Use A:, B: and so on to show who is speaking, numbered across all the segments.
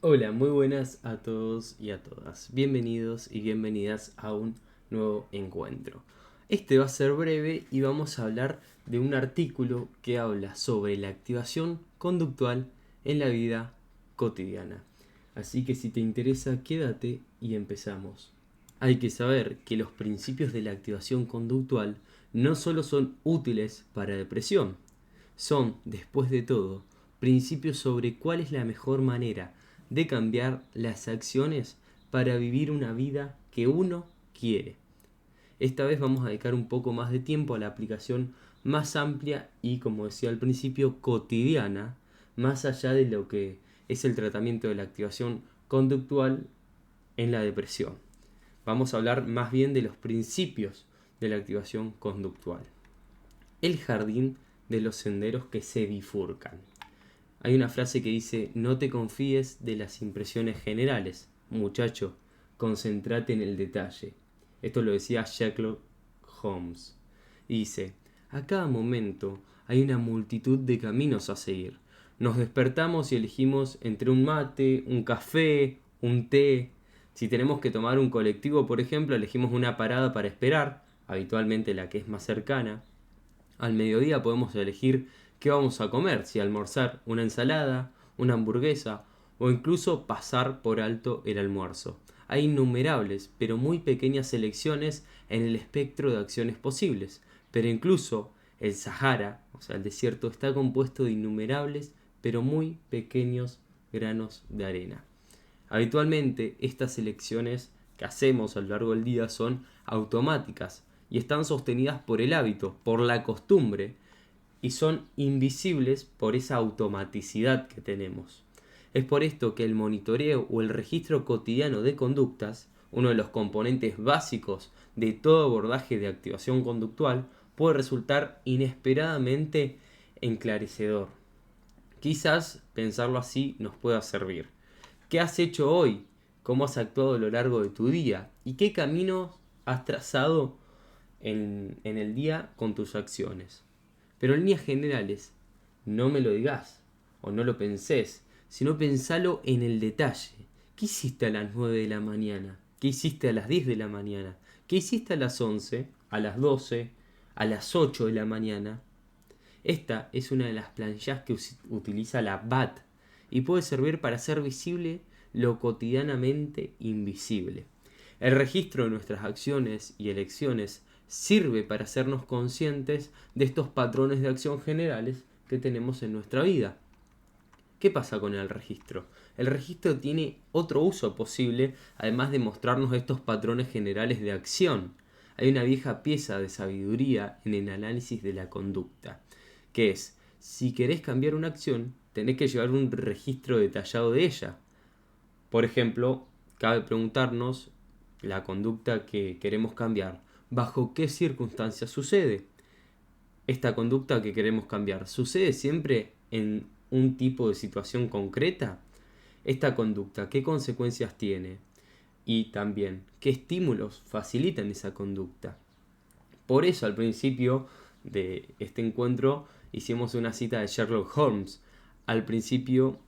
A: Hola, muy buenas a todos y a todas. Bienvenidos y bienvenidas a un nuevo encuentro. Este va a ser breve y vamos a hablar de un artículo que habla sobre la activación conductual en la vida cotidiana. Así que si te interesa, quédate y empezamos. Hay que saber que los principios de la activación conductual no solo son útiles para depresión, son, después de todo, principios sobre cuál es la mejor manera de cambiar las acciones para vivir una vida que uno quiere. Esta vez vamos a dedicar un poco más de tiempo a la aplicación más amplia y, como decía al principio, cotidiana, más allá de lo que es el tratamiento de la activación conductual en la depresión. Vamos a hablar más bien de los principios de la activación conductual. El jardín de los senderos que se bifurcan. Hay una frase que dice: no te confíes de las impresiones generales, muchacho, concéntrate en el detalle. Esto lo decía Sherlock Holmes. Y dice: a cada momento hay una multitud de caminos a seguir. Nos despertamos y elegimos entre un mate, un café, un té. Si tenemos que tomar un colectivo, por ejemplo, elegimos una parada para esperar, habitualmente la que es más cercana. Al mediodía podemos elegir qué vamos a comer, si almorzar una ensalada, una hamburguesa o incluso pasar por alto el almuerzo. Hay innumerables, pero muy pequeñas selecciones en el espectro de acciones posibles, pero incluso el Sahara, o sea, el desierto, está compuesto de innumerables, pero muy pequeños granos de arena. Habitualmente estas elecciones que hacemos a lo largo del día son automáticas y están sostenidas por el hábito, por la costumbre, y son invisibles por esa automaticidad que tenemos. Es por esto que el monitoreo o el registro cotidiano de conductas, uno de los componentes básicos de todo abordaje de activación conductual, puede resultar inesperadamente enclarecedor. Quizás pensarlo así nos pueda servir. ¿Qué has hecho hoy? ¿Cómo has actuado a lo largo de tu día? ¿Y qué camino has trazado en el día con tus acciones? Pero en líneas generales, no me lo digas o no lo pensés, sino pensalo en el detalle. ¿Qué hiciste a las 9 de la mañana? ¿Qué hiciste a las 10 de la mañana? ¿Qué hiciste a las 11, a las 12, a las 8 de la mañana? Esta es una de las planillas que utiliza la BAT y puede servir para hacer visible lo cotidianamente invisible. El registro de nuestras acciones y elecciones sirve para hacernos conscientes de estos patrones de acción generales que tenemos en nuestra vida. ¿Qué pasa con el registro? El registro tiene otro uso posible, además de mostrarnos estos patrones generales de acción. Hay una vieja pieza de sabiduría en el análisis de la conducta, que es: si querés cambiar una acción, tenés que llevar un registro detallado de ella. Por ejemplo, cabe preguntarnos la conducta que queremos cambiar: ¿bajo qué circunstancias sucede? Esta conducta que queremos cambiar, ¿sucede siempre en un tipo de situación concreta? Esta conducta, ¿qué consecuencias tiene? Y también, ¿qué estímulos facilitan esa conducta? Por eso al principio de este encuentro hicimos una cita de Sherlock Holmes, al principio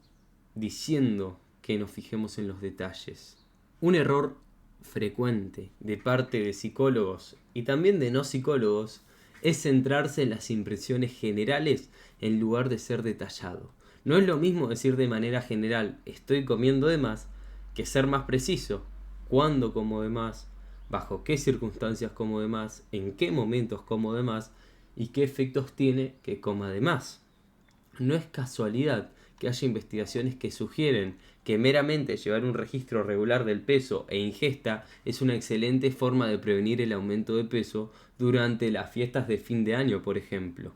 A: diciendo que nos fijemos en los detalles. Un error frecuente de parte de psicólogos y también de no psicólogos es centrarse en las impresiones generales en lugar de ser detallado. No es lo mismo decir de manera general estoy comiendo de más que ser más preciso: cuándo como de más, bajo qué circunstancias como de más, en qué momentos como de más y qué efectos tiene que coma de más. No es casualidad que haya investigaciones que sugieren que meramente llevar un registro regular del peso e ingesta es una excelente forma de prevenir el aumento de peso durante las fiestas de fin de año, por ejemplo.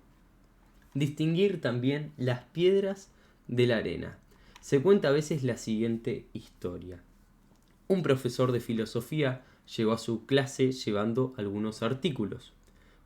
A: Distinguir también las piedras de la arena. Se cuenta a veces la siguiente historia. Un profesor de filosofía llegó a su clase llevando algunos artículos.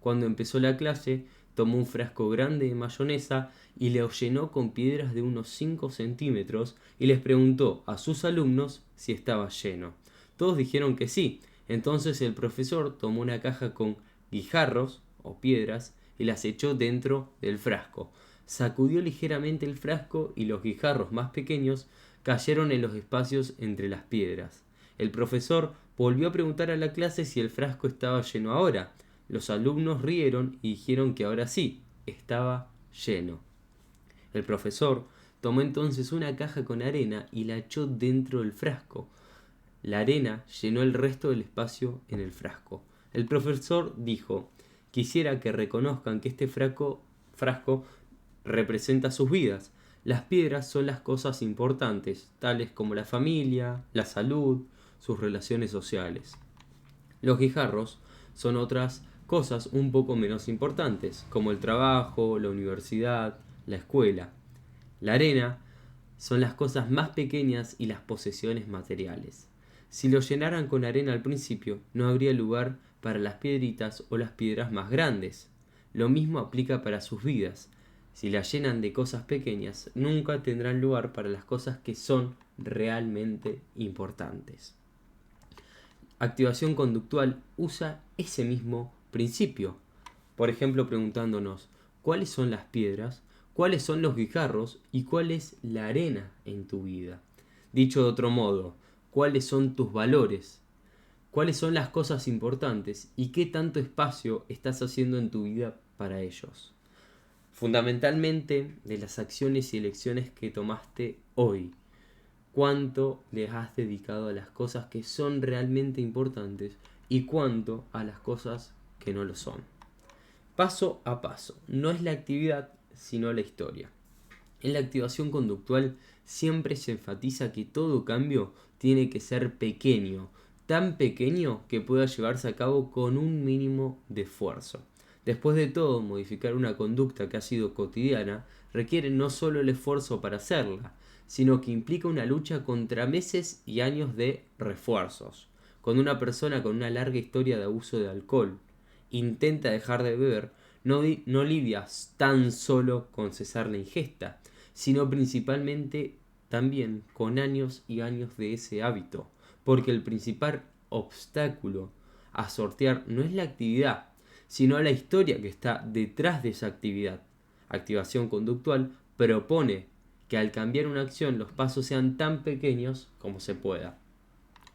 A: Cuando empezó la clase, tomó un frasco grande de mayonesa y lo llenó con piedras de unos 5 centímetros y les preguntó a sus alumnos si estaba lleno. Todos dijeron que sí. Entonces el profesor tomó una caja con guijarros o piedras y las echó dentro del frasco. Sacudió ligeramente el frasco y los guijarros más pequeños cayeron en los espacios entre las piedras. El profesor volvió a preguntar a la clase si el frasco estaba lleno ahora. Los alumnos rieron y dijeron que ahora sí, estaba lleno. El profesor tomó entonces una caja con arena y la echó dentro del frasco. La arena llenó el resto del espacio en el frasco. El profesor dijo: quisiera que reconozcan que este frasco representa sus vidas. Las piedras son las cosas importantes, tales como la familia, la salud, sus relaciones sociales. Los guijarros son otras cosas un poco menos importantes, como el trabajo, la universidad, la escuela. La arena son las cosas más pequeñas y las posesiones materiales. Si lo llenaran con arena al principio, no habría lugar para las piedritas o las piedras más grandes. Lo mismo aplica para sus vidas. Si la llenan de cosas pequeñas, nunca tendrán lugar para las cosas que son realmente importantes. Activación conductual usa ese mismo principio. Por ejemplo, preguntándonos: ¿cuáles son las piedras? ¿Cuáles son los guijarros? ¿Y cuál es la arena en tu vida? Dicho de otro modo, ¿cuáles son tus valores? ¿Cuáles son las cosas importantes? ¿Y qué tanto espacio estás haciendo en tu vida para ellos? Fundamentalmente, de las acciones y elecciones que tomaste hoy. ¿Cuánto les has dedicado a las cosas que son realmente importantes y cuánto a las cosas que no lo son? Paso a paso. No es la actividad, sino la historia. En la activación conductual siempre se enfatiza que todo cambio tiene que ser pequeño, tan pequeño que pueda llevarse a cabo con un mínimo de esfuerzo. Después de todo, modificar una conducta que ha sido cotidiana requiere no solo el esfuerzo para hacerla, sino que implica una lucha contra meses y años de refuerzos. Cuando una persona con una larga historia de abuso de alcohol intenta dejar de beber, no lidia tan solo con cesar la ingesta, sino principalmente también con años y años de ese hábito, porque el principal obstáculo a sortear no es la actividad, sino la historia que está detrás de esa actividad. Activación conductual propone que al cambiar una acción los pasos sean tan pequeños como se pueda.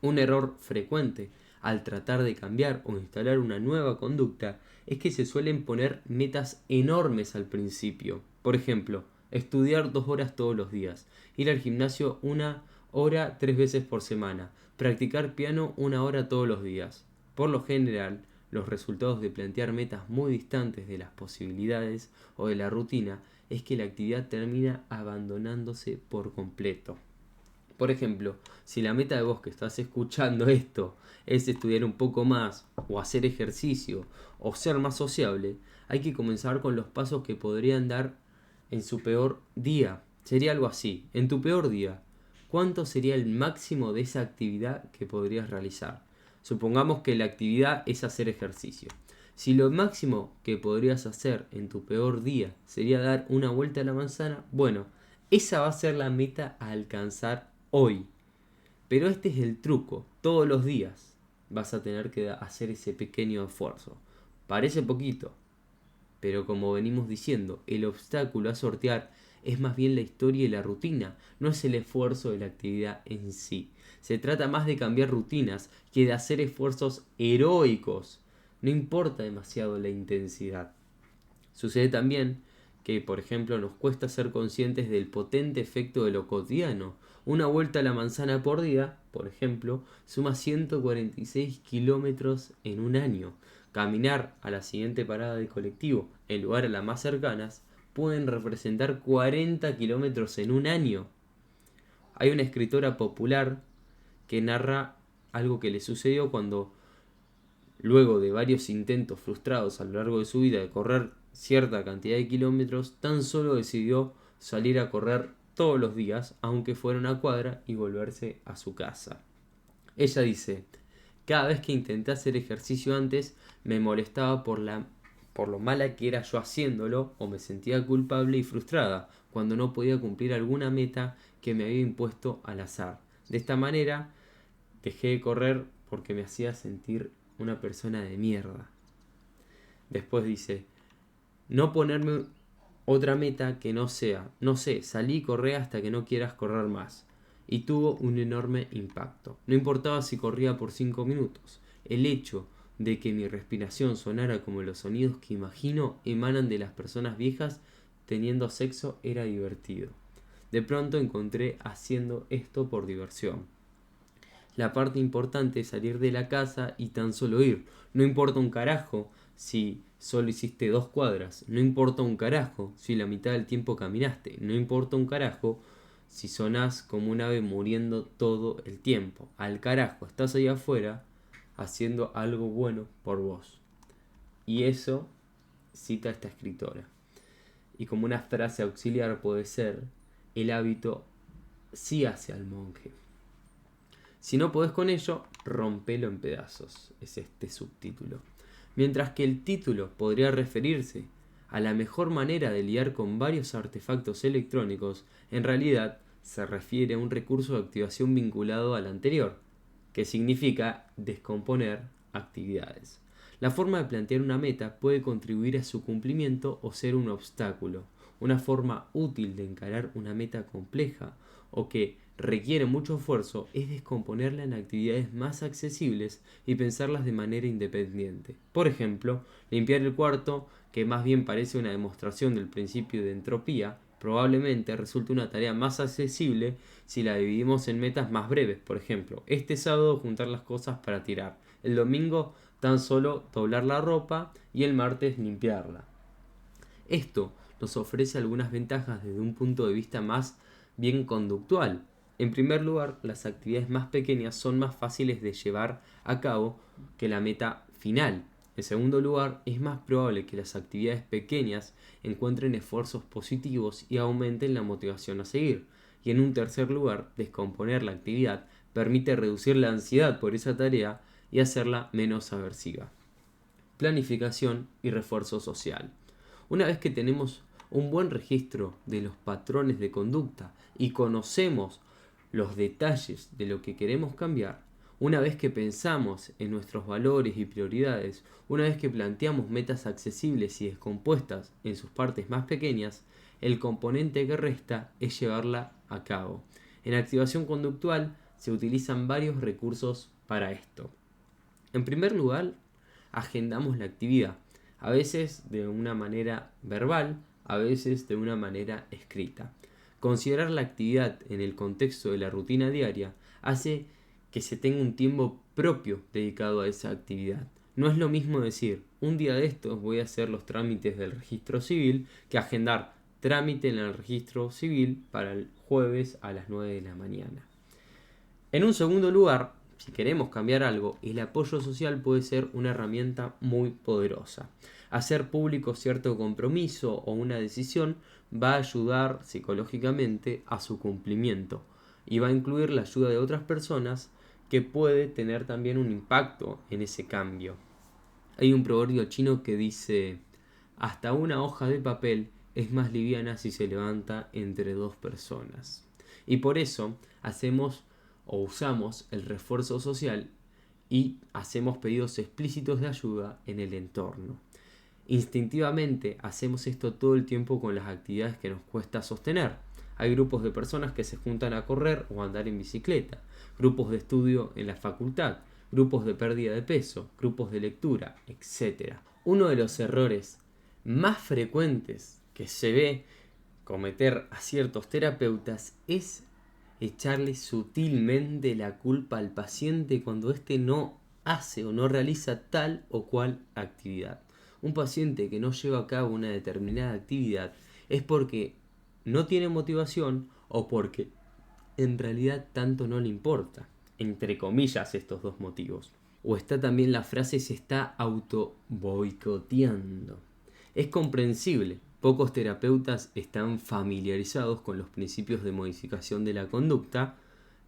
A: Un error frecuente al tratar de cambiar o instalar una nueva conducta es que se suelen poner metas enormes al principio. Por ejemplo, estudiar 2 horas todos los días, ir al gimnasio 1 hora 3 veces por semana, practicar piano 1 hora todos los días. Por lo general, los resultados de plantear metas muy distantes de las posibilidades o de la rutina es que la actividad termina abandonándose por completo. Por ejemplo, si la meta de vos que estás escuchando esto es estudiar un poco más, o hacer ejercicio, o ser más sociable, hay que comenzar con los pasos que podrían dar en su peor día. Sería algo así: en tu peor día, ¿cuánto sería el máximo de esa actividad que podrías realizar? Supongamos que la actividad es hacer ejercicio. Si lo máximo que podrías hacer en tu peor día sería dar una vuelta a la manzana, bueno, esa va a ser la meta a alcanzar hoy. Pero este es el truco: todos los días vas a tener que hacer ese pequeño esfuerzo. Parece poquito, pero como venimos diciendo, el obstáculo a sortear es más bien la historia y la rutina, no es el esfuerzo de la actividad en sí. Se trata más de cambiar rutinas que de hacer esfuerzos heroicos. No importa demasiado la intensidad. Sucede también que, por ejemplo, nos cuesta ser conscientes del potente efecto de lo cotidiano. Una vuelta a la manzana por día, por ejemplo, suma 146 kilómetros en un año. Caminar a la siguiente parada de colectivo en lugar a las más cercanas pueden representar 40 kilómetros en un año. Hay una escritora popular que narra algo que le sucedió cuando, luego de varios intentos frustrados a lo largo de su vida de correr cierta cantidad de kilómetros, tan solo decidió salir a correr todos los días, aunque fuera una cuadra, y volverse a su casa. Ella dice: cada vez que intenté hacer ejercicio antes, me molestaba por lo mala que era yo haciéndolo, o me sentía culpable y frustrada cuando no podía cumplir alguna meta que me había impuesto al azar. De esta manera, dejé de correr porque me hacía sentir una persona de mierda. Después dice: no ponerme otra meta que no sea, no sé, salí y corré hasta que no quieras correr más. y tuvo un enorme impacto. No importaba si corría por 5 minutos. El hecho de que mi respiración sonara como los sonidos que imagino emanan de las personas viejas teniendo sexo era divertido. De pronto encontré haciendo esto por diversión. La parte importante es salir de la casa y tan solo ir. No importa un carajo si solo hiciste 2 cuadras. No importa un carajo si la mitad del tiempo caminaste. No importa un carajo si sonás como un ave muriendo todo el tiempo. Al carajo, estás ahí afuera haciendo algo bueno por vos. Y eso cita esta escritora. Y como una frase auxiliar puede ser, el hábito sí hace al monje. Si no podés con ello, rompelo en pedazos, es este subtítulo. Mientras que el título podría referirse a la mejor manera de lidiar con varios artefactos electrónicos, en realidad se refiere a un recurso de activación vinculado al anterior, que significa descomponer actividades. La forma de plantear una meta puede contribuir a su cumplimiento o ser un obstáculo. Una forma útil de encarar una meta compleja o que requiere mucho esfuerzo es descomponerla en actividades más accesibles y pensarlas de manera independiente. Por ejemplo, limpiar el cuarto, que más bien parece una demostración del principio de entropía, probablemente resulte una tarea más accesible si la dividimos en metas más breves. Por ejemplo, este sábado juntar las cosas para tirar, el domingo tan solo doblar la ropa y el martes limpiarla. Esto nos ofrece algunas ventajas desde un punto de vista más bien conductual. En primer lugar, las actividades más pequeñas son más fáciles de llevar a cabo que la meta final. En segundo lugar, es más probable que las actividades pequeñas encuentren esfuerzos positivos y aumenten la motivación a seguir. Y en un tercer lugar, descomponer la actividad permite reducir la ansiedad por esa tarea y hacerla menos aversiva. Planificación y refuerzo social. Una vez que tenemos un buen registro de los patrones de conducta y conocemos los detalles de lo que queremos cambiar, una vez que pensamos en nuestros valores y prioridades, una vez que planteamos metas accesibles y descompuestas en sus partes más pequeñas, el componente que resta es llevarla a cabo. En activación conductual se utilizan varios recursos para esto. En primer lugar, agendamos la actividad, a veces de una manera verbal, a veces de una manera escrita. Considerar la actividad en el contexto de la rutina diaria hace que se tenga un tiempo propio dedicado a esa actividad. No es lo mismo decir, un día de estos voy a hacer los trámites del registro civil, que agendar trámite en el registro civil para el jueves a las 9 de la mañana. En un segundo lugar, si queremos cambiar algo, el apoyo social puede ser una herramienta muy poderosa. Hacer público cierto compromiso o una decisión va a ayudar psicológicamente a su cumplimiento y va a incluir la ayuda de otras personas que puede tener también un impacto en ese cambio. Hay un proverbio chino que dice: hasta una hoja de papel es más liviana si se levanta entre 2 personas. Y por eso hacemos o usamos el refuerzo social y hacemos pedidos explícitos de ayuda en el entorno. Instintivamente hacemos esto todo el tiempo con las actividades que nos cuesta sostener. Hay grupos de personas que se juntan a correr o a andar en bicicleta, grupos de estudio en la facultad, grupos de pérdida de peso, grupos de lectura, etc. Uno de los errores más frecuentes que se ve cometer a ciertos terapeutas es echarle sutilmente la culpa al paciente cuando éste no hace o no realiza tal o cual actividad. Un paciente que no lleva a cabo una determinada actividad es porque no tiene motivación o porque en realidad tanto no le importa. Entre comillas estos dos motivos. O está también la frase: se está auto boicoteando. Es comprensible. Pocos terapeutas están familiarizados con los principios de modificación de la conducta,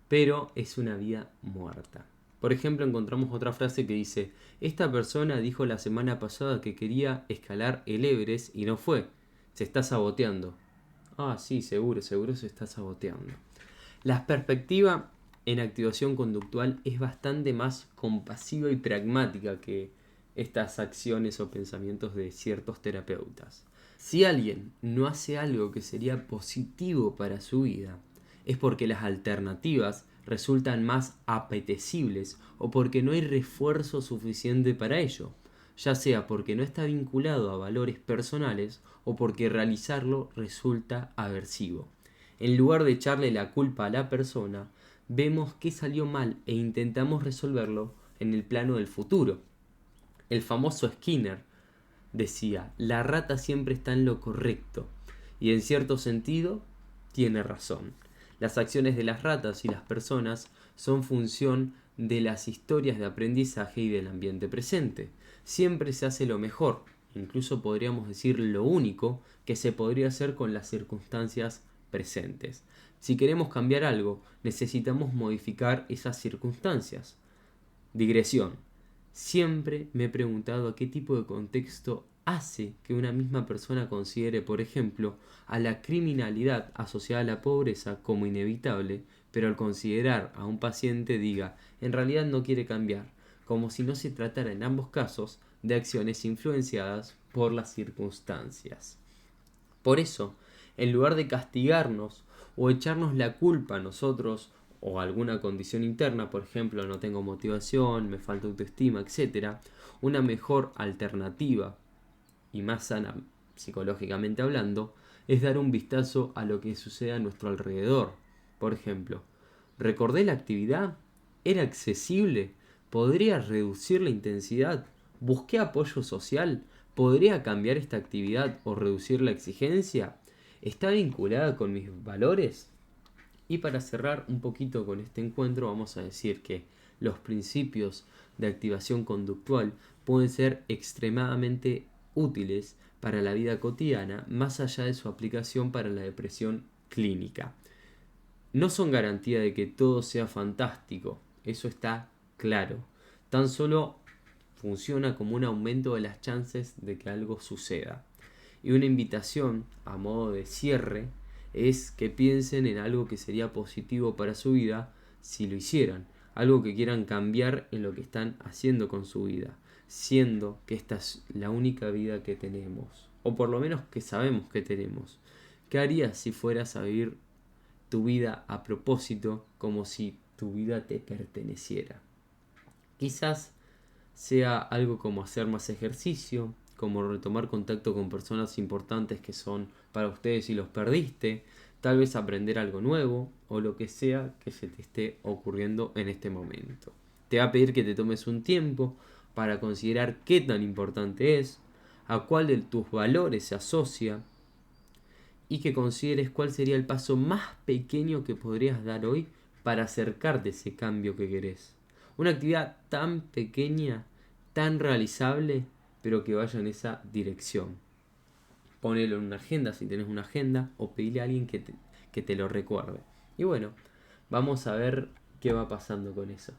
A: pero es una vida muerta. Por ejemplo, encontramos otra frase que dice: esta persona dijo la semana pasada que quería escalar el Everest y no fue. Se está saboteando. Ah, sí, seguro se está saboteando. La perspectiva en activación conductual es bastante más compasiva y pragmática que estas acciones o pensamientos de ciertos terapeutas. Si alguien no hace algo que sería positivo para su vida, es porque las alternativas resultan más apetecibles o porque no hay refuerzo suficiente para ello, ya sea porque no está vinculado a valores personales o porque realizarlo resulta aversivo. En lugar de echarle la culpa a la persona, vemos que salió mal e intentamos resolverlo en el plano del futuro. El famoso Skinner decía, la rata siempre está en lo correcto, y en cierto sentido tiene razón. Las acciones de las ratas y las personas son función de las historias de aprendizaje y del ambiente presente. Siempre se hace lo mejor, incluso podríamos decir lo único que se podría hacer con las circunstancias presentes. Si queremos cambiar algo, necesitamos modificar esas circunstancias. Digresión. Siempre me he preguntado a qué tipo de contexto hace que una misma persona considere, por ejemplo, a la criminalidad asociada a la pobreza como inevitable, pero al considerar a un paciente diga, en realidad no quiere cambiar, como si no se tratara en ambos casos de acciones influenciadas por las circunstancias. Por eso, en lugar de castigarnos o echarnos la culpa a nosotros o alguna condición interna, por ejemplo, no tengo motivación, me falta autoestima, etc., una mejor alternativa y más sana psicológicamente hablando, es dar un vistazo a lo que sucede a nuestro alrededor. Por ejemplo, ¿recordé la actividad? ¿Era accesible? ¿Podría reducir la intensidad? ¿Busqué apoyo social? ¿Podría cambiar esta actividad o reducir la exigencia? ¿Está vinculada con mis valores? Y para cerrar un poquito con este encuentro, vamos a decir que los principios de activación conductual pueden ser extremadamente útiles para la vida cotidiana, más allá de su aplicación para la depresión clínica. No son garantía de que todo sea fantástico, eso está claro. Tan solo funciona como un aumento de las chances de que algo suceda. Y una invitación a modo de cierre es que piensen en algo que sería positivo para su vida si lo hicieran, algo que quieran cambiar en lo que están haciendo con su vida, siendo que esta es la única vida que tenemos, o por lo menos que sabemos que tenemos. ¿Qué harías si fueras a vivir tu vida a propósito, como si tu vida te perteneciera? Quizás sea algo como hacer más ejercicio, como retomar contacto con personas importantes que son para ustedes y los perdiste, tal vez aprender algo nuevo o lo que sea que se te esté ocurriendo en este momento. Te va a pedir que te tomes un tiempo para considerar qué tan importante es, a cuál de tus valores se asocia y que consideres cuál sería el paso más pequeño que podrías dar hoy para acercarte a ese cambio que querés. Una actividad tan pequeña, tan realizable, pero que vaya en esa dirección. Ponelo en una agenda si tenés una agenda o pedile a alguien que te lo recuerde. Y bueno, vamos a ver qué va pasando con eso.